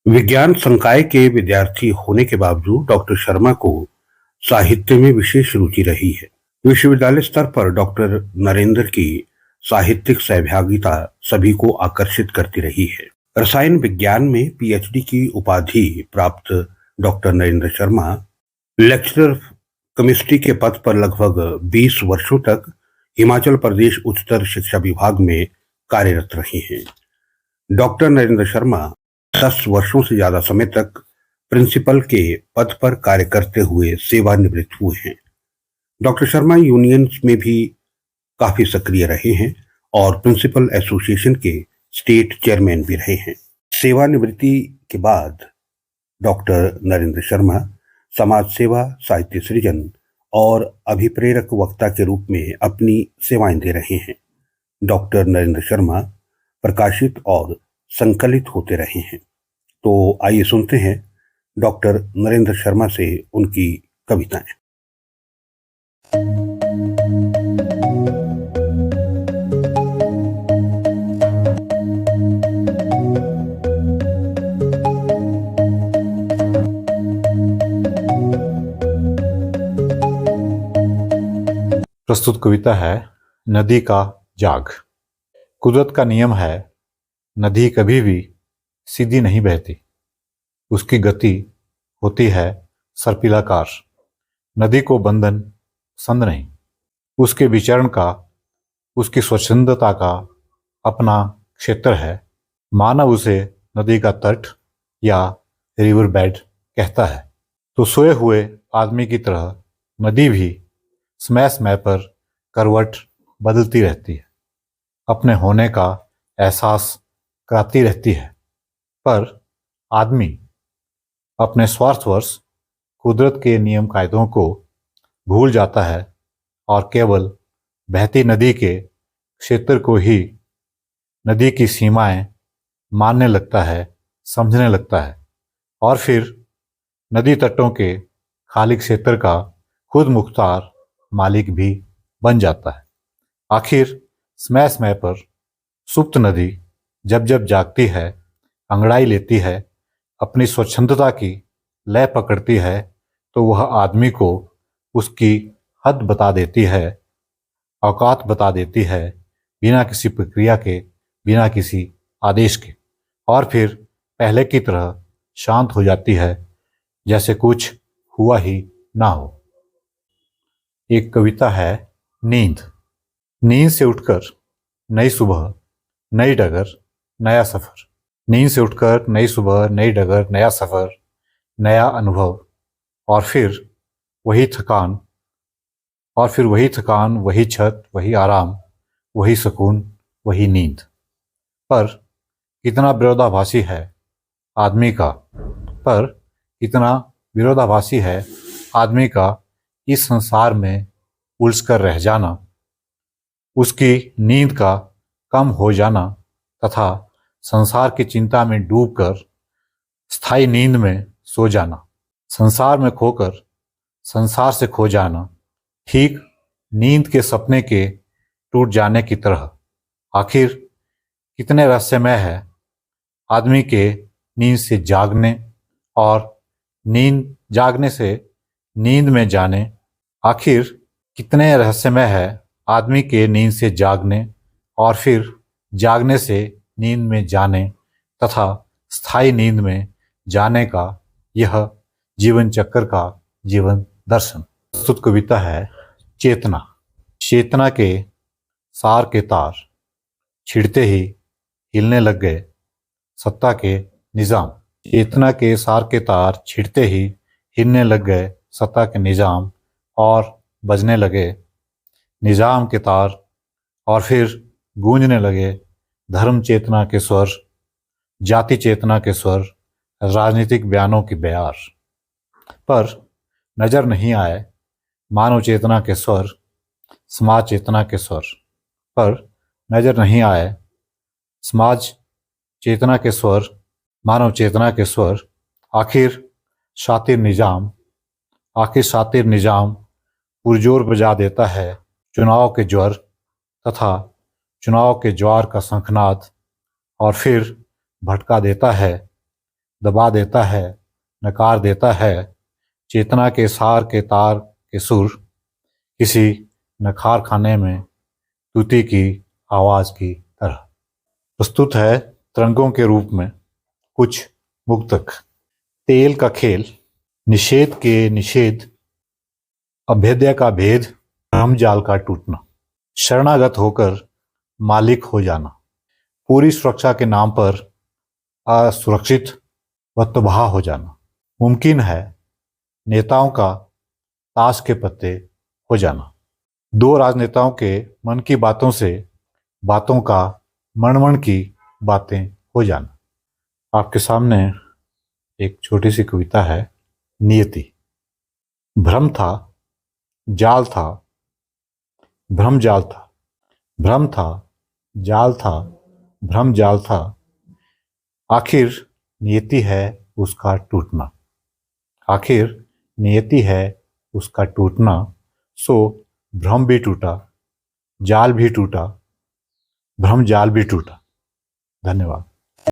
विज्ञान संकाय के विद्यार्थी होने के बावजूद डॉक्टर शर्मा को साहित्य में विशेष रुचि रही है। विश्वविद्यालय स्तर पर डॉक्टर नरेंद्र की साहित्यिक सहभागिता सभी को आकर्षित करती रही है। रसायन विज्ञान में पीएचडी की उपाधि प्राप्त doctor Narendra Sharma lecturer chemistry के पद पर लगभग 20 वर्षों तक हिमाचल प्रदेश उच्चतर शिक्षा विभाग में कार्यरत रहे हैं। डॉक्टर नरेंद्र शर्मा 10 वर्षों से ज्यादा समय तक प्रिंसिपल के पद पर कार्य करते हुए सेवानिवृत्त हुए हैं। डॉक्टर शर्मा यूनियंस में भी काफी सक्रिय रहे हैं और प्रिंसिपल एसोसिएशन के स्टेट चेयरमैन भी रहे हैं। सेवानिवृत्ति के बाद डॉक्टर नरेंद्र शर्मा समाज सेवा, साहित्य सृजन और अभिप्रेरक वक्ता के रूप में अपनी सेवाएं दे रहे हैं। डॉक्टर नरेंद्र शर्मा प्रकाशित और संकलित होते रहे हैं। तो आइए सुनते हैं डॉक्टर नरेंद्र शर्मा से उनकी कविताएं। प्रस्तुत कविता है नदी का जाग। कुदरत का नियम है, नदी कभी भी सीधी नहीं बहती, उसकी गति होती है सर्पिलाकार। नदी को बंधन पसंद नहीं, उसके विचरण का, उसकी स्वच्छंदता का अपना क्षेत्र है। मानव उसे नदी का तट या रिवर बेड कहता है। तो सोए हुए आदमी की तरह नदी भी समय समय पर करवट बदलती रहती है, अपने होने का एहसास कराती रहती है। पर आदमी अपने स्वार्थवश कुदरत के नियम कायदों को भूल जाता है और केवल बहती नदी के क्षेत्र को ही नदी की सीमाएं मानने लगता है, समझने लगता है, और फिर नदी तटों के खाली क्षेत्र का खुद मुख्तार मालिक भी बन जाता है। आखिर समय समय पर सुप्त नदी जब जब जागती है, अंगड़ाई लेती है, अपनी स्वच्छंदता की लय पकड़ती है, तो वह आदमी को उसकी हद बता देती है, औकात बता देती है, बिना किसी प्रक्रिया के, बिना किसी आदेश के, और फिर पहले की तरह शांत हो जाती है, जैसे कुछ हुआ ही ना हो। एक कविता है नींद। नींद से उठकर नई सुबह, नई डगर, नया सफर। नींद से उठकर नई सुबह, नई डगर, नया सफर, नया अनुभव, और फिर वही थकान, वही छत, वही आराम, वही सुकून, वही नींद। पर कितना विरोधाभासी है आदमी का, इस संसार में उलझ कर रह जाना, उसकी नींद का कम हो जाना तथा संसार की चिंता में डूबकर स्थायी नींद में सो जाना, संसार में खोकर संसार से खो जाना, ठीक नींद के सपने के टूट जाने की तरह। आखिर कितने रहस्यमय है आदमी के नींद से जागने और नींद जागने से नींद में जाने। आखिर कितने रहस्यमय है आदमी के नींद से जागने और फिर जागने से नींद में जाने तथा स्थायी नींद में जाने का यह जीवन चक्र का जीवन दर्शन। प्रस्तुत कविता है चेतना। चेतना के सार के तार छिड़ते ही हिलने लग गए सत्ता के निजाम। चेतना के सार के तार छिड़ते ही हिलने लग गए सत्ता के निजाम, और बजने लगे निजाम के तार, और फिर गूंजने लगे धर्म चेतना के स्वर, जाति चेतना के स्वर, राजनीतिक बयानों की बयार। पर नजर नहीं आए मानव चेतना के स्वर, समाज चेतना के स्वर। पर नजर नहीं आए समाज चेतना के स्वर, मानव चेतना के स्वर। आखिर शातिर निजाम पुरजोर बजा देता है चुनाव के ज्वर तथा चुनाव के ज्वार का शंखनाद, और फिर भटका देता है दबा देता है, नकार देता है चेतना के सार के तार के सुर, किसी नखार खाने में तूती की आवाज की तरह। प्रस्तुत है तरंगों के रूप में कुछ मुक्तक। तेल का खेल, निषेध के निषेध, अभेद्य का भेद, भ्रम जाल का टूटना, शरणागत होकर मालिक हो जाना, पूरी सुरक्षा के नाम पर असुरक्षित व तबाह हो जाना, मुमकिन है नेताओं का ताश के पत्ते हो जाना, दो राजनेताओं के मन की बातों से बातों का मण की बातें हो जाना। आपके सामने एक छोटी सी कविता है, नियति। भ्रम था, जाल था, भ्रम जाल था, भ्रम था, जाल था, भ्रम जाल था, आखिर नियति है उसका टूटना, आखिर नियति है उसका टूटना, सो भ्रम भी टूटा, जाल भी टूटा, भ्रम जाल भी टूटा। धन्यवाद।